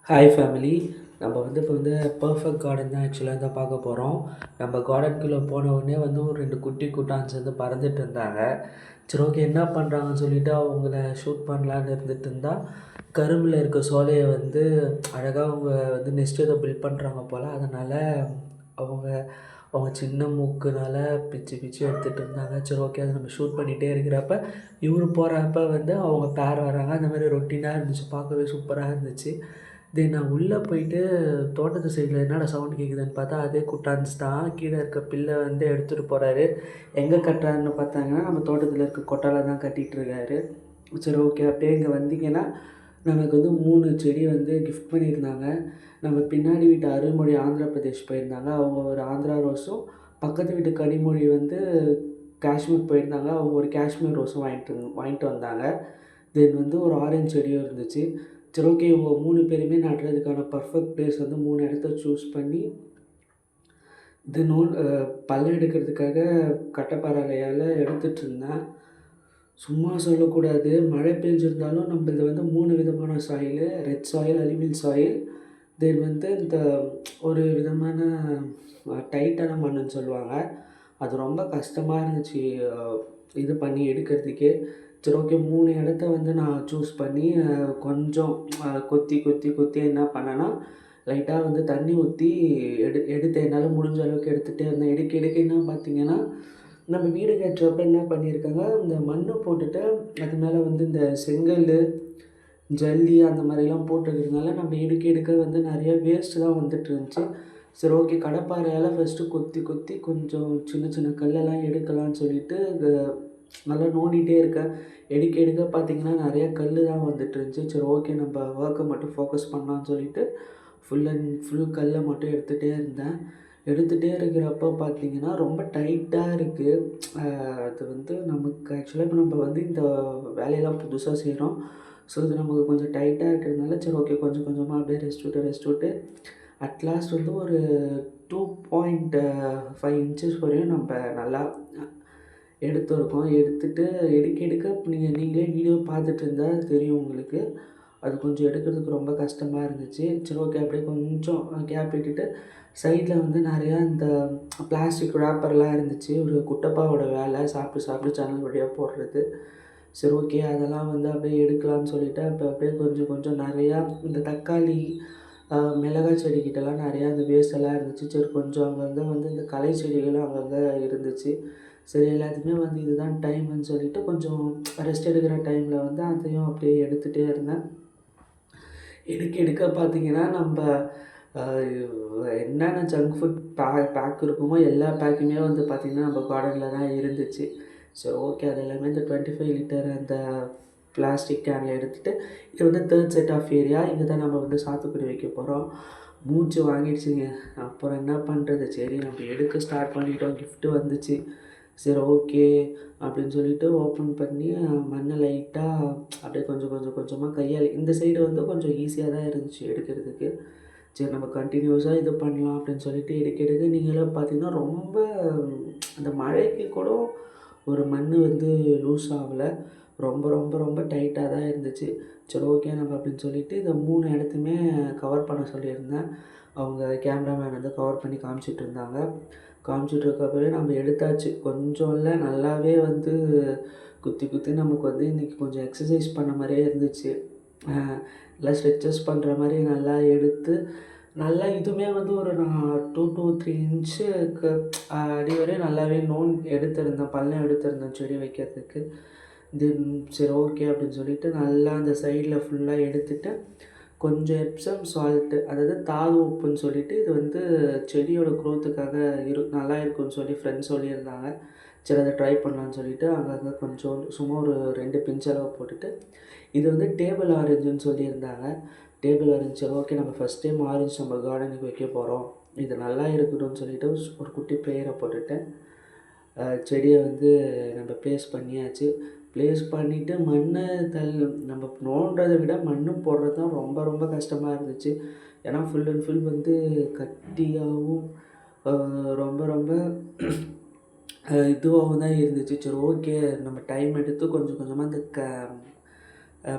Hi family. நம்ம இப்போ perfect garden தான் ஆக்சுவலாக தான் பார்க்க போகிறோம். நம்ம கார்டனுக்குள்ளே போன உடனே ஒரு 2 குட்டி குட்டான்ஸ் பறந்துட்டு இருந்தாங்க. சரி, ஓகே, என்ன பண்ணுறாங்கன்னு சொல்லிவிட்டு அவங்கள ஷூட் பண்ணலான்னு இருந்துட்டு இருந்தால், கரும்பில் இருக்க சோலையை அழகாக அவங்க நெக்ஸ்ட் ஏதோ பில்ட் பண்ணுறாங்க போல். அதனால் அவங்க அவங்க சின்ன மூக்குனால் பிச்சு பிச்சு எடுத்துகிட்டு இருந்தாங்க. சரி, ஓகே, அதை நம்ம ஷூட் பண்ணிகிட்டே இருக்கிறப்ப இவர் போகிறப்ப அவங்க பேர் வராங்க. அந்த மாதிரி ரொட்டீனாக இருந்துச்சு, பார்க்கவே சூப்பராக இருந்துச்சு. நான் உள்ளே போயிட்டு தோட்டத்து சைடில் என்னடா சவுண்டு கேட்குதுன்னு பார்த்தா, அதே குட்டான்ஸ் தான். கீழே இருக்க பில்லை எடுத்துகிட்டு போகிறாரு. எங்கே கட்டுறாருன்னு பார்த்தாங்கன்னா, நம்ம தோட்டத்தில் இருக்க கொட்டால தான் கட்டிகிட்ருக்காரு. சரி, ஓகே, அப்படியே இங்கே வந்தீங்கன்னா நமக்கு 3 செடி கிஃப்ட் பண்ணியிருந்தாங்க. நம்ம பின்னாடி வீட்டு அருள்மொழி ஆந்திர பிரதேஷ் போயிருந்தாங்க. அவங்க ஒரு ஆந்திரா ரோஸும், பக்கத்து வீட்டு கனிமொழி காஷ்மீர் போயிருந்தாங்க. அவங்க ஒரு காஷ்மீர் ரோஸும் வாங்கிட்டு வந்தாங்க. ஒரு ஆரஞ்சு செடியும் இருந்துச்சு. சரி, ஓகே, இவங்க 3 பேருமே நடுறதுக்கான பர்ஃபெக்ட் பிளேஸ் 3 இடத்த சூஸ் பண்ணி நூல் பள்ளம் எடுக்கிறதுக்காக கட்டைப்பாறையால் எடுத்துகிட்ருந்தேன். சும்மா சொல்லக்கூடாது, மழை பெஞ்சிருந்தாலும் நம்மளது 3 விதமான சாயிலு: ரெட் சாயில், அலுமில் சாயில், இந்த ஒரு விதமான டைட்டான மண்ணுன்னு சொல்லுவாங்க. அது ரொம்ப கஷ்டமாக இருந்துச்சு இது பண்ணி எடுக்கிறதுக்கே. சரி, ஓகே, 3 இடத்த நான் சூஸ் பண்ணி கொஞ்சம் கொத்தி கொத்தி கொத்தி என்ன பண்ணேன்னா, லைட்டாக தண்ணி ஊற்றி எடுத்தேன். என்னால் முடிஞ்ச அளவுக்கு எடுத்துகிட்டே இருந்தேன். எடுக்க எடுக்க என்ன பார்த்தீங்கன்னா, நம்ம வீடு கட்டுறப்ப என்ன பண்ணியிருக்காங்க, இந்த மண் போட்டுட்டு அது மேலே இந்த செங்கல், ஜல்லி அந்த மாதிரிலாம் போட்டுருக்கிறதுனால நம்ம எடுக்க எடுக்க நிறைய வேஸ்ட்டு தான் வந்துட்டுருந்துச்சு. சரி, ஓகே, கடப்பாறையால் ஃபஸ்ட்டு கொத்தி கொத்தி கொஞ்சம் சின்ன சின்ன கல்லெல்லாம் எடுக்கலான்னு சொல்லிட்டு நல்லா நோண்டிகிட்டே இருக்கேன். எடுக்க எடுக்க பார்த்தீங்கன்னா நிறையா கல் தான் வந்துட்டுருந்துச்சு. சரி, ஓகே, நம்ம ஒர்க்கை மட்டும் ஃபோக்கஸ் பண்ணலான்னு சொல்லிட்டு ஃபுல் அண்ட் ஃபுல் கல்லை மட்டும் எடுத்துகிட்டே இருந்தேன். எடுத்துகிட்டே இருக்கிறப்ப பார்த்தீங்கன்னா ரொம்ப டைட்டாக இருக்குது. அது நமக்கு ஆக்சுவலாக இப்போ நம்ம இந்த வேலையெல்லாம் புதுசாக செய்கிறோம். ஸோ இது நமக்கு கொஞ்சம் டைட்டாக இருக்கிறதுனால சரி, ஓகே, கொஞ்சம் கொஞ்சமாக அப்படியே ரெஸ்ட் விட்டு அட்லாஸ்ட் ஒரு 2.5 இன்ச்சஸ் வரையும் நம்ம நல்லா எடுத்துருக்கோம். எடுத்துகிட்டு எடுக்க எடுக்க இப்போ நீங்களே வீடியோ பார்த்துட்டு இருந்தால் தெரியும் உங்களுக்கு. அது கொஞ்சம் எடுக்கிறதுக்கு ரொம்ப கஷ்டமாக இருந்துச்சு. சரி, ஓகே, அப்படியே கொஞ்சம் கேப் விட்டுட்டு சைடில் நிறையா இந்த பிளாஸ்டிக் ரேப்பர்லாம் இருந்துச்சு. ஒரு குட்டப்பாவோட வேலை, சாப்பிட்டு சாப்பிட்டு ஜன்னல் வழியாக போடுறது. சரி, ஓகே, அதெல்லாம் அப்படியே எடுக்கலாம்னு சொல்லிவிட்டு அப்படியே கொஞ்சம் கொஞ்சம் நிறையா இந்த தக்காளி, மிளகாய் செடிக்கிட்டலாம் நிறையா இந்த வேஸ்ட்டெல்லாம் இருந்துச்சு. சரி, கொஞ்சம் அங்கங்கே இந்த களை செடிகளும் அங்கங்கே இருந்துச்சு. சரி, எல்லாத்தையுமே இதுதான் டைம்னு சொல்லிவிட்டு கொஞ்சம் ரெஸ்ட் எடுக்கிற டைமில் அதையும் அப்படியே எடுத்துகிட்டே இருந்தேன். எடுக்க எடுக்க பார்த்தீங்கன்னா நம்ம என்னென்ன ஜங்க் ஃபுட் பேக் இருக்குமோ எல்லா பேக்குமே பார்த்திங்கன்னா நம்ம கார்டனில் தான் இருந்துச்சு. சரி, ஓகே, அது எல்லாமே இந்த 25 லிட்டர் அந்த பிளாஸ்டிக் கேனில் எடுத்துகிட்டு இது 3rd செட் ஆஃப் ஏரியா. இங்கே தான் நம்ம சாத்துக்குடி வைக்க போகிறோம். மூச்சு வாங்கிடுச்சுங்க. அப்புறம் என்ன பண்ணுறது, சரி நம்ம எடுக்க ஸ்டார்ட் பண்ணிட்டோம். கிஃப்ட்டு வந்துச்சு. சரி, ஓகே அப்படின்னு சொல்லிட்டு ஓப்பன் பண்ணி மண்ணை லைட்டாக அப்படியே கொஞ்சம் கொஞ்சம் கொஞ்சமாக கையால் இந்த சைடு கொஞ்சம் ஈஸியாக தான் இருந்துச்சு எடுக்கிறதுக்கு. சரி, நம்ம கண்டினியூஸாக இது பண்ணலாம் அப்படின்னு சொல்லிட்டு எடுக்க எடுக்க நீங்களே பார்த்தீங்கன்னா ரொம்ப அந்த மழைக்கு கூட ஒரு மண் லூஸ் ஆகலை. ரொம்ப ரொம்ப ரொம்ப டைட்டாக தான் இருந்துச்சு. சரி, ஓகே, நம்ம அப்படின்னு சொல்லிட்டு இந்த 3 இடத்தையுமே கவர் பண்ண சொல்லியிருந்தேன். அவங்க கேமராமேன் கவர் பண்ணி காமிச்சிட்ருந்தாங்க. காமிச்சிட்ருக்கப்பவே நம்ம எடுத்தாச்சு. கொஞ்சம் இல்லை, நல்லாவே குத்தி குத்தி நமக்கு இன்றைக்கி கொஞ்சம் எக்ஸசைஸ் பண்ண மாதிரியே இருந்துச்சு. நல்லா ஸ்ட்ரெச்சஸ் பண்ணுற மாதிரி நல்லா எடுத்து நல்லா இதுவுமே ஒரு நான் 2 to 3 இன்ச்சுக்கு அடி வரையும் நல்லாவே எடுத்திருந்தேன். பள்ளம் எடுத்திருந்தேன் செடி வைக்கிறதுக்கு. சரி, ஓகே அப்படின்னு சொல்லிட்டு நல்லா அந்த சைடில் ஃபுல்லாக எடுத்துகிட்டு கொஞ்சம் எப்சம் சால்ட்டு, அதாவது தாது உப்புன்னு சொல்லிட்டு இது செடியோட க்ரோத்துக்காக நல்லா இருக்குன்னு சொல்லி ஃப்ரெண்ட்ஸ் சொல்லியிருந்தாங்க. சரி, அதை ட்ரை பண்ணலான்னு சொல்லிட்டு அங்கங்கே கொஞ்சம் சும்மா ஒரு 2 பிஞ்ச் அளவு போட்டுட்டு இது டேபிள் ஆரஞ்சுன்னு சொல்லியிருந்தாங்க. Table orange. சரி, ஓகே, நம்ம ஃபஸ்ட் டைம் ஆரஞ்சு நம்ம கார்டனுக்கு வைக்க போகிறோம், இது நல்லா இருக்கணும்னு சொல்லிட்டு ஒரு குட்டி ப்ரேயரை போட்டுட்டு செடியை நம்ம ப்ளேஸ் பண்ணியாச்சு. ப்ளேஸ் பண்ணிவிட்டு மண்ணை நம்ம நோண்டுறதை விட மண் போடுறது தான் ரொம்ப ரொம்ப கஷ்டமாக இருந்துச்சு. ஏன்னா ஃபுல் அண்ட் ஃபுல் கட்டியாகவும் ரொம்ப ரொம்ப இதுவாகவும் தான் இருந்துச்சு. சரி, ஓகே, நம்ம டைம் எடுத்து கொஞ்சம் கொஞ்சமாக இந்த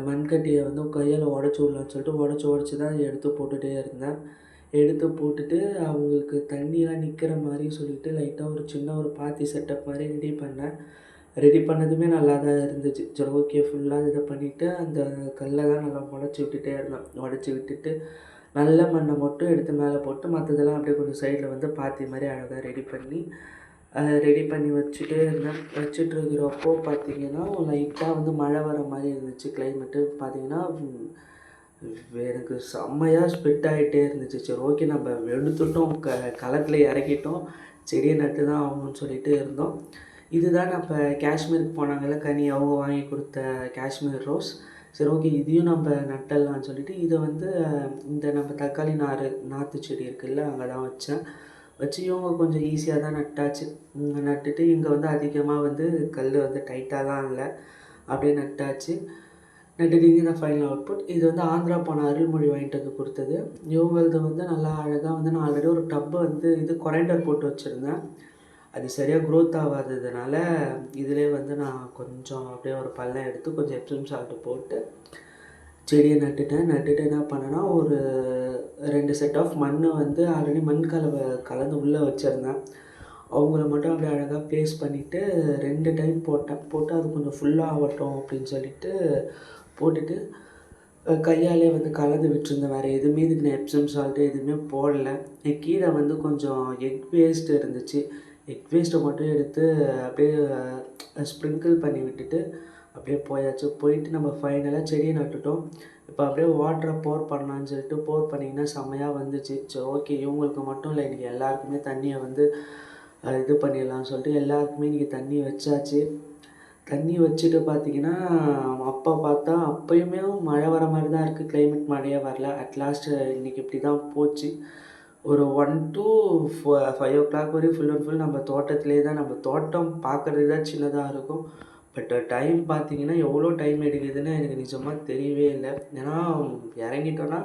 மண்கட்டியை வந்து கையால் உடச்சி விடலான்னு சொல்லிட்டு உடச்சி தான் எடுத்து போட்டுகிட்டே இருந்தேன். எடுத்து போட்டுட்டு அவங்களுக்கு தண்ணியெலாம் நிற்கிற மாதிரி சொல்லிவிட்டு லைட்டாக ஒரு சின்ன ஒரு பாத்தி செட்டப் மாதிரி ரெடி பண்ணேன். ரெடி பண்ணதுமே நல்லா தான் இருந்துச்சு. சரி ஓகே ஃபுல்லாக இதை பண்ணிவிட்டு அந்த கல்லை தான் நல்லா உடச்சி விட்டுட்டே இருந்தேன். உடச்சி விட்டுட்டு நல்ல மண்ணை மட்டும் எடுத்து மேலே போட்டு மற்றதெல்லாம் அப்படியே கொஞ்சம் சைடில் வந்து பாத்தி மாதிரி அழகாக ரெடி பண்ணி வச்சுட்டே இருந்தேன். வச்சுட்ருக்கிறப்போ பார்த்தீங்கன்னா லைட்டாக வந்து மழை வர மாதிரி இருந்துச்சு. கிளைமேட்டு பார்த்தீங்கன்னா எனக்கு செம்மையாக ஸ்ப்ரெட் ஆகிட்டே இருந்துச்சு. சரி ஓகே நம்ம எடுத்துட்டோம், களத்தில் இறக்கிட்டோம், செடியை நட்டு தான் ஆகணும்னு சொல்லிட்டு இருந்தோம். இதுதான் நம்ம காஷ்மீருக்கு போனாங்கல்ல கனி, அவங்க வாங்கி கொடுத்த காஷ்மீர் ரோஸ். சரி ஓகே இதையும் நம்ம நட்டலாம்னு சொல்லிட்டு இதை வந்து இந்த நம்ம தக்காளி நாற்று செடி இருக்குல்ல அங்கே தான் வச்சு இவங்க கொஞ்சம் ஈஸியாக தான் நட்டாச்சு. நட்டுட்டு இங்கே வந்து அதிகமாக வந்து கல் வந்து டைட்டாலாம் இல்லை, அப்படியே நட்டாச்சு. நட்டுட்டு இங்கே தான் ஃபைனல் அவுட்புட். இது வந்து ஆந்திரா போன அருள்மொழி வாங்கிட்டு வந்து கொடுத்தது. இவங்களது வந்து நல்லா அழகாக வந்து நான் ஆல்ரெடி ஒரு டப்பு வந்து இது கொரைண்டர் போட்டு வச்சுருந்தேன். அது சரியாக க்ரோத் ஆகாததுனால இதிலே வந்து நான் கொஞ்சம் அப்படியே ஒரு பள்ளம் எடுத்து கொஞ்சம் எப்சம் சால்ட்டு போட்டு செடியை நட்டுட்டேன். என்ன பண்ணேன்னா ஒரு 2 செட் ஆஃப் மண் வந்து ஆல்ரெடி மண் கலந்து உள்ளே வச்சுருந்தேன். அவங்கள மட்டும் அப்படியே அழகாக ப்ளேஸ் பண்ணிவிட்டு 2 டைம் போட்டு அது கொஞ்சம் ஃபுல்லாக ஆகட்டும் அப்படின்னு சொல்லிட்டு போட்டுட்டு கையாலே வந்து கலந்து விட்டுருந்தேன். வேறு எதுவுமே இதுக்கு நான் எப்சம் சால்ட்டு எதுவுமே போடல. கீழே வந்து கொஞ்சம் எக் வேஸ்ட் இருந்துச்சு. எக் வேஸ்ட்டை மட்டும் எடுத்து அப்படியே ஸ்ப்ரிங்கிள் பண்ணி விட்டுட்டு அப்படியே போயாச்சு. போயிட்டு நம்ம ஃபைனலாக செடியை நட்டுட்டோம். இப்போ அப்படியே வாட்டரை போர் பண்ணலான்னு சொல்லிட்டு போர் பண்ணிங்கன்னா செம்மையாக வந்துச்சு. சரி ஓகே இவங்களுக்கு மட்டும் இல்லை, இன்றைக்கி எல்லாருக்குமே தண்ணியை வந்து இது பண்ணிடலாம்னு சொல்லிட்டு எல்லாருக்குமே இன்றைக்கி தண்ணி வச்சாச்சு. தண்ணி வச்சுட்டு பார்த்தீங்கன்னா அப்போ பார்த்தா அப்போயுமே மழை வர மாதிரி தான் இருக்குது. கிளைமேட் மழையே வரல. அட்லாஸ்ட் இன்றைக்கி இப்படி தான் போச்சு. ஒரு 1 to 5 o'clock வரையும் ஃபுல் அண்ட் ஃபுல் நம்ம தோட்டத்திலே தான். நம்ம தோட்டம் பார்க்குறதுக்கு தான் சின்னதாக இருக்கும். பட் டைம் பார்த்தீங்கன்னா எவ்வளோ டைம் எடுக்குதுன்னு எனக்கு நிஜமாக தெரியவே இல்லை. ஏன்னா இறங்கிட்டோன்னா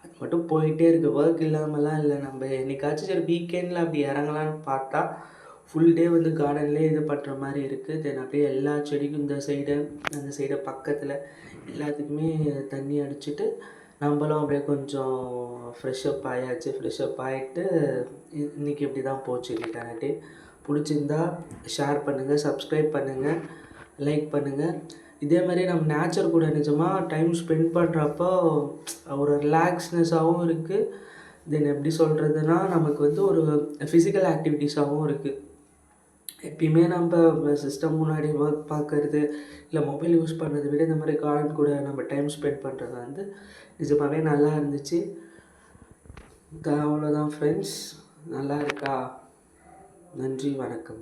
அது மட்டும் போயிட்டே இருக்குது. ஒர்க் இல்லாமலாம் இல்லை. நம்ம என்னைக்காச்சும் சரி வீக்கெண்டில் அப்படி இறங்கலான்னு பார்த்தா ஃபுல் டே வந்து கார்டன்லேயே இது பண்ணுற மாதிரி இருக்குது. தென் அப்படியே எல்லா செடிக்கும் இந்த சைடு அந்த சைடு பக்கத்தில் எல்லாத்துக்குமே தண்ணி அடிச்சுட்டு நம்மளும் அப்படியே கொஞ்சம் ஃப்ரெஷ்ஷப் ஆயாச்சு. ஃப்ரெஷ்ஷப் ஆகிட்டு இன்றைக்கி இப்படி தான் போச்சு இன்றைக்கான டே. பிடிச்சிருந்தா ஷேர் பண்ணுங்கள், சப்ஸ்கிரைப் பண்ணுங்கள், லைக் பண்ணுங்கள். இதே மாதிரி நம்ம நேச்சர் கூட நிஜமாக டைம் ஸ்பெண்ட் பண்ணுறப்போ ஒரு ரிலாக்ஸ்னஸாகவும் இருக்குது. தென் எப்படி சொல்கிறதுனா நமக்கு வந்து ஒரு ஃபிசிக்கல் ஆக்டிவிட்டீஸாகவும் இருக்குது. எப்பயுமே நம்ம சிஸ்டம் முன்னாடி ஒர்க் பார்க்குறது இல்லை மொபைல் யூஸ் பண்ணுறதை விட இந்த மாதிரி கார்டன் கூட நம்ம டைம் ஸ்பெண்ட் பண்ணுறது வந்து நிஜமாகவே நல்லா இருந்துச்சு. அவ்வளோதான் ஃப்ரெண்ட்ஸ். நல்லா இருக்கா? நன்றி, வணக்கம்.